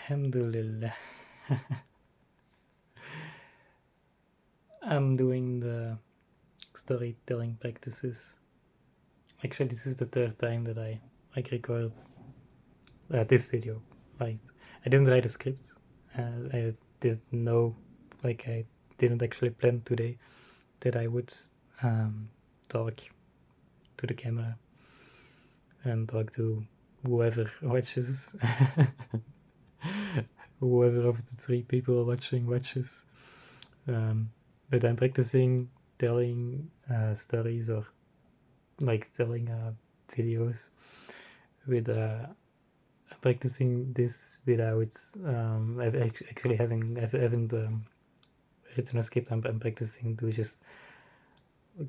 Alhamdulillah. I'm doing the storytelling practices. Actually, this is the third time that I record this video. Like, I didn't write a script. I didn't know, I didn't actually plan today that I would talk to the camera and talk to whoever watches. Whoever of the three people watches. But I'm practicing telling stories or telling videos with practicing this without actually haven't written a script. I'm practicing to just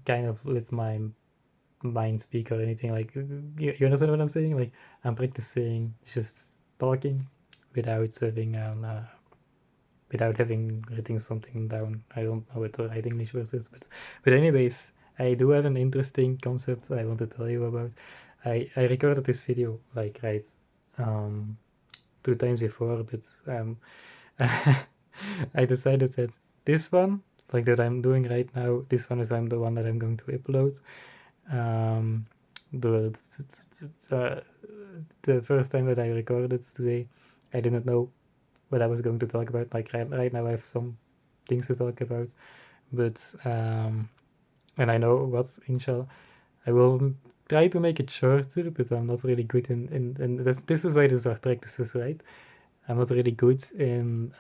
kind of let my mind speak or anything. Like, you understand what I'm saying? Like, I'm practicing just talking without having written something down. I don't know what the right English word is, but anyways, I do have an interesting concept I want to tell you about. I recorded this video right 2 times before, but I decided that this one, that I'm doing right now, this one is the one that I'm going to upload. The first time that I recorded today, I didn't know what I was going to talk about. Like right now I have some things to talk about, but and I know what, inshallah. I will try to make it shorter, but I'm not really good in this is why these are practices, right? I'm not really good in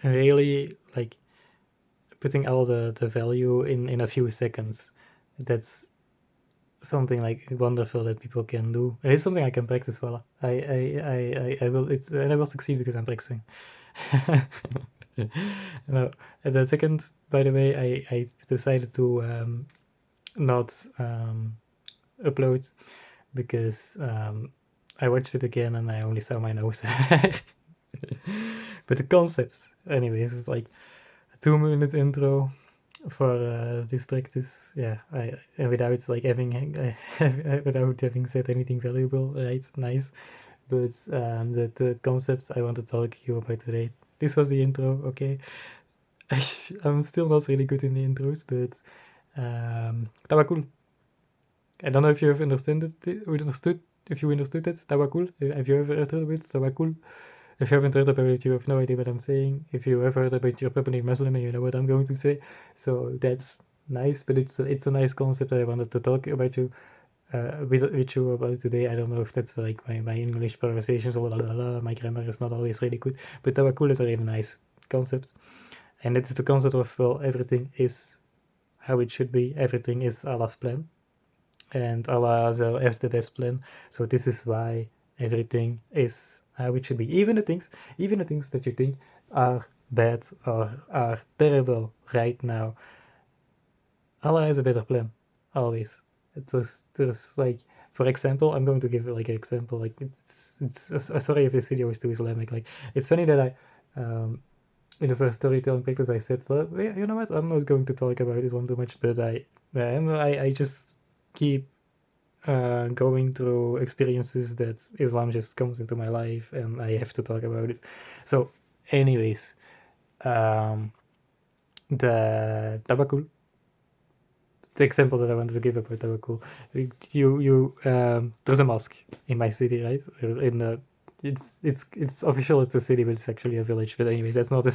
really putting all the value in a few seconds. That's something wonderful that people can do. And it's something I can practice well. I will and I will succeed because I'm practicing. No, and the second, by the way, I decided to not upload because I watched it again and I only saw my nose. But the concept, anyways, is like a 2-minute intro for this practice. Yeah, without having said anything valuable, right? Nice. But the concepts I want to talk to you about today. This was the intro, okay? I'm still not really good in the intros, but tawakkul. I don't know if you have understood it. If you understood it, tawakkul. Have you ever heard of it? Tawakkul. If you haven't heard about it, you have no idea what I'm saying. If you have heard about it, you're probably Muslim and you know what I'm going to say. So that's nice, but it's a nice concept that I wanted to talk about you with you about today. I don't know if that's my English pronunciations or my grammar is not always really good, but tawakkul is a really nice concept, and it's the concept of, well, everything is how it should be. Everything is Allah's plan, and Allah has the best plan. So this is why everything is how it should be. Even the things that you think are bad or are terrible right now, Allah has a better plan, always. There's for example, I'm going to give an example. Sorry if this video is too Islamic. It's funny that in the first storytelling practice I said, you know what, I'm not going to talk about Islam too much, but I just keep going through experiences that Islam just comes into my life and I have to talk about it. So anyways, the tawakkul, the example that I wanted to give about tawakkul, there's a mosque in my city, right? It's official, it's a city, but it's actually a village. But anyways, that's not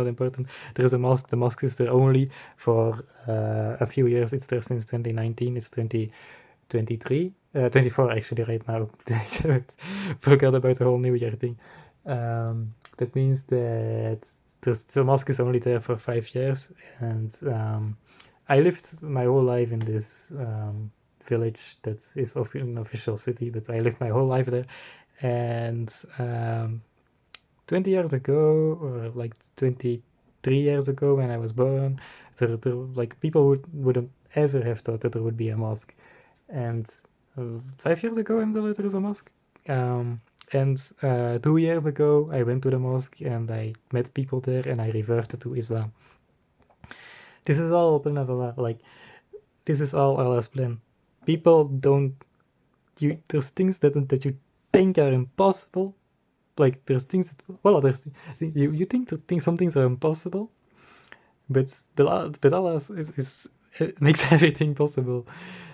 important. There's a mosque. The mosque is there only for a few years. It's there since 2019. It's 2023, 24 actually right now. Forgot about the whole New Year thing. That means that the mosque is only there for 5 years, and I lived my whole life in this village that is an official city, but I lived my whole life there. And 20 years ago, or 23 years ago, when I was born, people wouldn't ever have thought that there would be a mosque. And 5 years ago, I'm told there was a mosque. And 2 years ago, I went to the mosque and I met people there, and I reverted to Islam. This is all plan of Allah. This is all Allah's plan. People don't. There's things that you think are impossible, like there's things that, well, there's you think that some things are impossible, but Allah is it makes everything possible.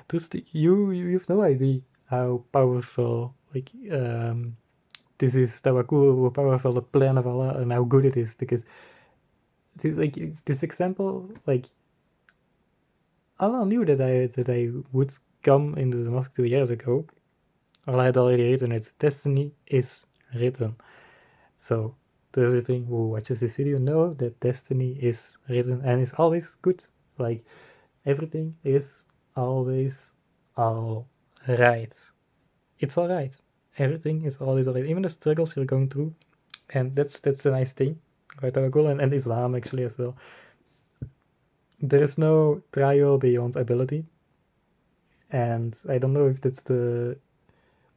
Just you have no idea how powerful this is tawakkul, how powerful the plan of Allah and how good it is, because this like this example, like Allah knew that I would come into the mosque 2 years ago. Allah had already written it. Destiny is written. So to everything who watches this video, know that destiny is written and is always good. Like everything is always all right. It's all right. Everything is always all right. Even the struggles you're going through, and that's the nice thing about our goal and Islam actually as well. There is no trial beyond ability, and I don't know if that's the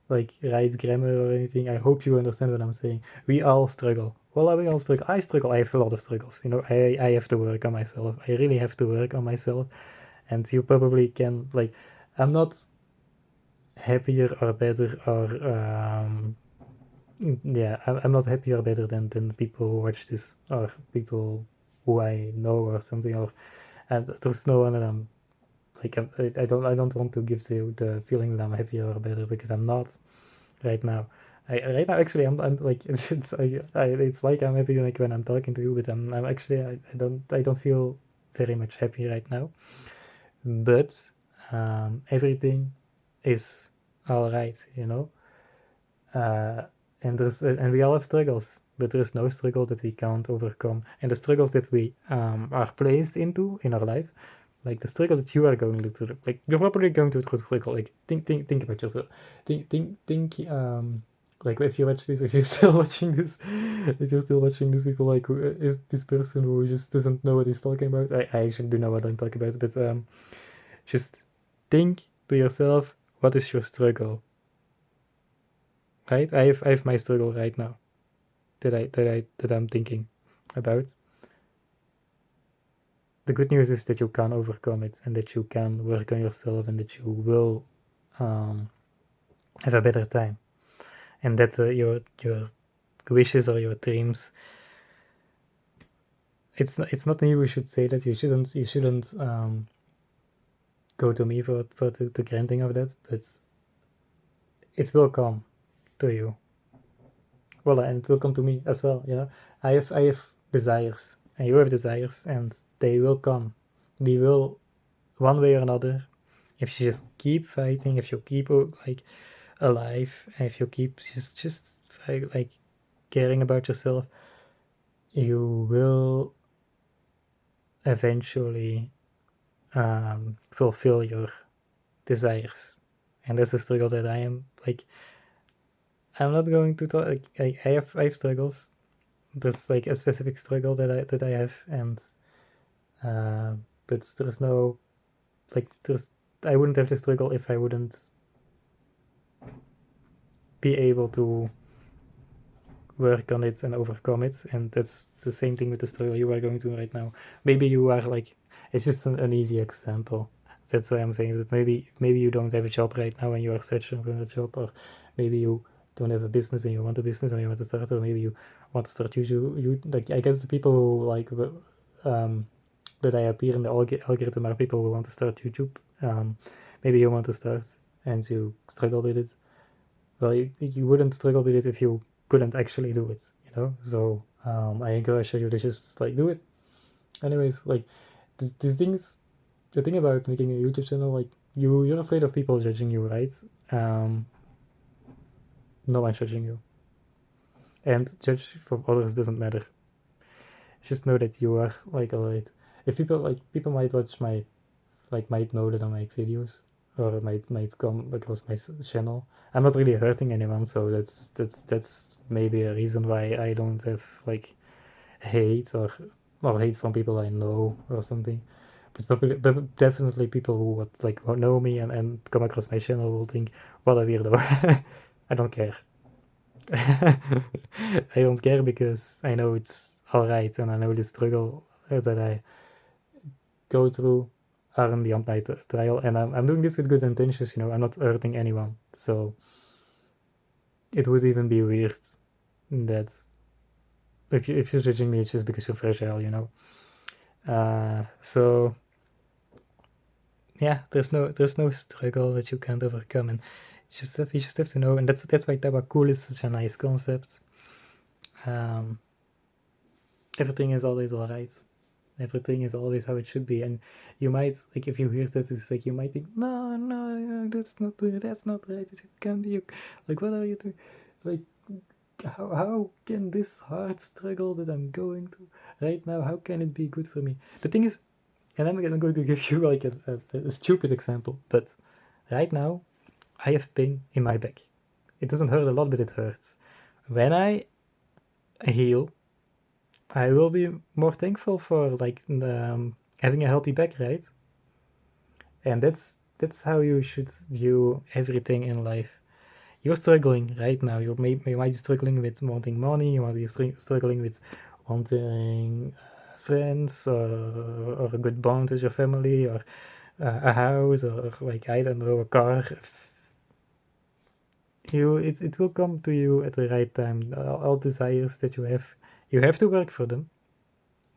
like right grammar or anything. I hope you understand what I'm saying. We all struggle. Well, we all struggle. I struggle. I have a lot of struggles. You know, I have to work on myself. I really have to work on myself. And you probably can like, I'm not happier or better or yeah, I'm not happier or better than the people who watch this or people who I know or something. Or and there's no one that I'm like I don't want to give the feeling that I'm happier or better, because I'm not right now. Right now actually I'm like it's like I'm happy like when I'm talking to you, but I'm actually I don't feel very much happy right now. But everything is all right, you know. And we all have struggles, but there is no struggle that we can't overcome. And the struggles that we are placed into in our life, like the struggle that you are going through, like you're probably going through a struggle. Like think about yourself. Think like if you watch this, if you're still watching this, if you're still watching this, people like who is this person who just doesn't know what he's talking about. I actually do know what I'm talking about, but just think to yourself, what is your struggle? Right? I have my struggle right now that I'm thinking about. The good news is that you can overcome it and that you can work on yourself and that you will have a better time, and that your wishes or your dreams. It's not me who should say that. You shouldn't go to me for the granting of that, but it will come to you. Well, and it will come to me as well. You know, I have desires, and you have desires, and they will come. We will, one way or another, if you just keep fighting, if you keep like alive, and if you keep just like caring about yourself, you will eventually fulfill your desires. And that's a struggle that I am like. I'm not going to talk. Like, I have struggles. There's like a specific struggle that I have, and but there's no like there's I wouldn't have the struggle if I wouldn't be able to work on it and overcome it. And that's the same thing with the struggle you are going through right now. Maybe you are like, it's just an easy example. That's why I'm saying that maybe you don't have a job right now and you are searching for a job, or maybe you don't have a business and you want a business and you want to start, or maybe you want to start YouTube. You like, I guess the people who like that I appear in the algorithm are people who want to start YouTube. Maybe you want to start and you struggle with it. Well, you wouldn't struggle with it if you couldn't actually do it, you know. So I encourage you to just like do it. Anyways, like these things, the thing about making a YouTube channel, like you're afraid of people judging you, right? No one's judging you, and judge from others doesn't matter. Just know that you are like alright. If people might watch my might know that I make videos, or might come across my channel. I'm not really hurting anyone, so that's maybe a reason why I don't have like hate or hate from people I know or something. But definitely people who would like know me and come across my channel will think, what a weirdo. I don't care. I don't care because I know it's alright, and I know the struggle that I go through aren't beyond my trial, and I'm doing this with good intentions, you know. I'm not hurting anyone, so it would even be weird That's if you're judging me, it's just because you're fragile, you know. So yeah, there's no struggle that you can't overcome, and you just have to know, and that's why tawakkul is such a nice concept. Everything is always all right. Everything is always how it should be, and you might, like, if you hear this, it's like you might think, no, that's not right. It can't be. Like, what are you doing? Like, how can this hard struggle that I'm going through right now, how can it be good for me? The thing is, and I'm going to give you like a stupid example, but right now I have pain in my back. It doesn't hurt a lot, but it hurts. When I heal, I will be more thankful for like having a healthy back, right? And that's how you should view everything in life. You're struggling right now. You might be struggling with wanting money. You might be struggling with wanting friends, or a good bond with your family, or a house, or like, I don't know, a car. It will come to you at the right time. All desires that you have to work for them.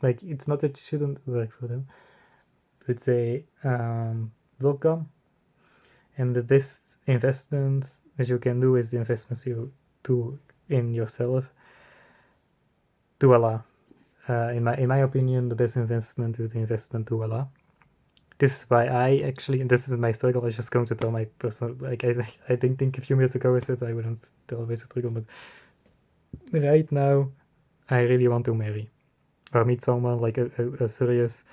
Like, it's not that you shouldn't work for them, but they will come. And the best investment that you can do is the investments you do in yourself to Allah. In my opinion, the best investment is the investment to Allah. This is why I actually, and this is my struggle. I was just going to tell my personal, like, I didn't think a few minutes ago I said I wouldn't tell my struggle, but right now I really want to marry or meet someone like a serious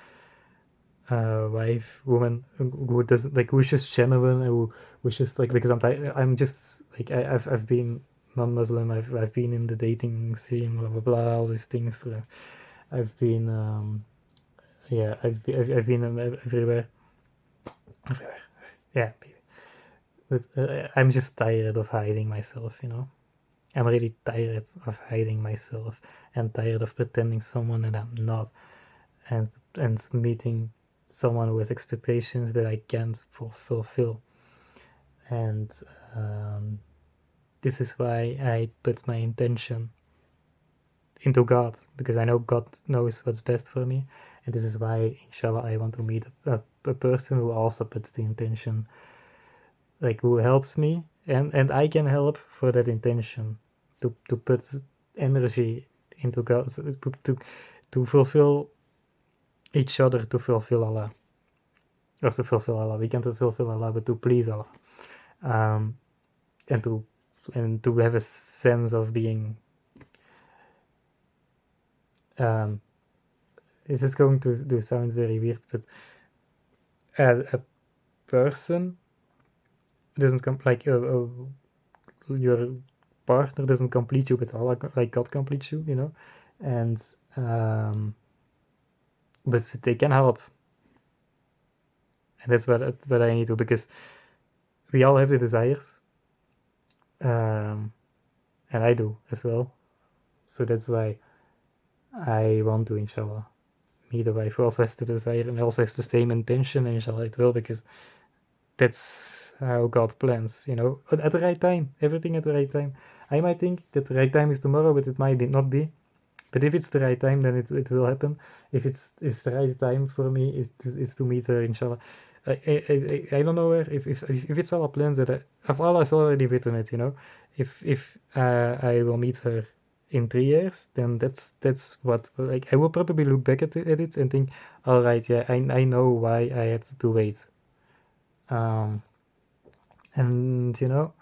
wife, woman who doesn't, like, who's just genuine, who's just like, because I'm just like, I've been non-Muslim, I've been in the dating scene, blah blah blah, all these things. I've been yeah, I've been everywhere, everywhere. Yeah, baby. But I'm just tired of hiding myself, you know. I'm really tired of hiding myself and tired of pretending someone that I'm not, and meeting someone with expectations that I can't fulfill. And this is why I put my intention into God, because I know God knows what's best for me. And this is why, inshallah, I want to meet a person who also puts the intention, like, who helps me, and I can help for that intention to put energy into God, to fulfill each other, to fulfill Allah, or to fulfill Allah. We can't fulfill Allah, but to please Allah, um, and to have a sense of being. It's just going to sound very weird, but a person doesn't come, like, your partner doesn't complete you, but Allah, like, God completes you, you know, and but they can help, and that's what I need to, because we all have the desires, and I do as well. So that's why I want to, inshallah, meet a wife who also has the desire and also has the same intention, and inshallah it will, because that's how God plans, you know, at the right time, everything at the right time. I might think that the right time is tomorrow, but it might not be. But if it's the right time, then it will happen. If the right time for me is to meet her, inshallah. I don't know where, if it's Allah plans that if Allah has already written it, you know. If I will meet her in 3 years, then that's what, like, I will probably look back at it and think, all right, yeah, I know why I had to wait. And you know,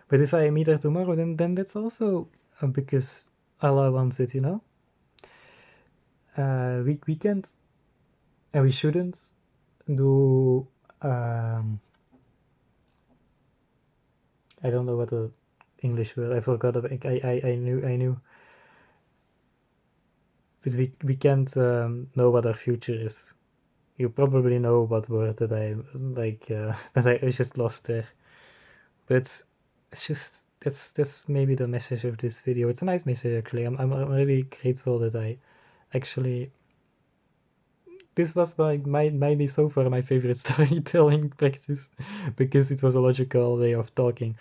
but if I meet her tomorrow, then that's also because Allah wants it, you know. We can't, and we shouldn't do. I don't know what the English word. I forgot. I knew, but we can't know what our future is. You probably know what word that I like that I just lost there. But it's just, that's maybe the message of this video. It's a nice message, actually. I'm really grateful that I actually, this was maybe so far my favorite storytelling practice, because it was a logical way of talking.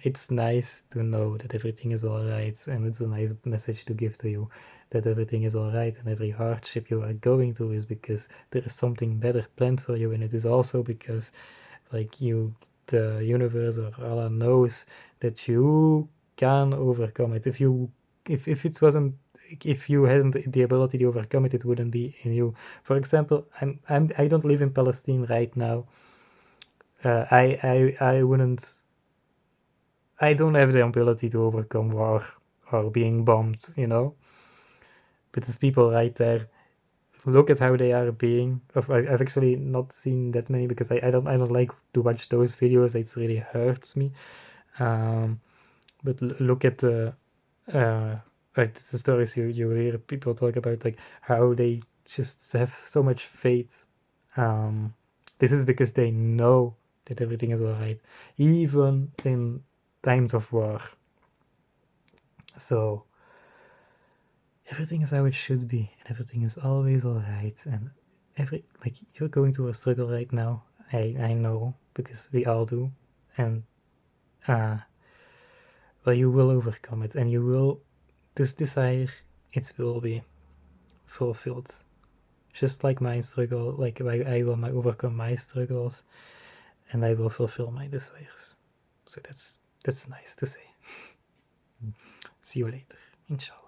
It's nice to know that everything is alright, and it's a nice message to give to you that everything is alright, and every hardship you are going through is because there is something better planned for you, and it is also because like the universe or Allah knows that you can overcome it. If it wasn't, if you hadn't the ability to overcome it, it wouldn't be in you. For example, I don't live in Palestine right now. I wouldn't. I don't have the ability to overcome war or being bombed, you know. But there's people right there. Look at how they are being. I've actually not seen that many because I don't like to watch those videos. It really hurts me. Um, but look at uh, like the stories you hear people talk about, like how they just have so much faith. This is because they know that everything is alright, even in times of war. So everything is how it should be, and everything is always alright. And like you're going through a struggle right now. I know because we all do, and uh, well, you will overcome it, and you will. This desire, it will be fulfilled. Just like my struggle, like I will overcome my struggles, and I will fulfill my desires. So that's nice to say. See you later, inshallah.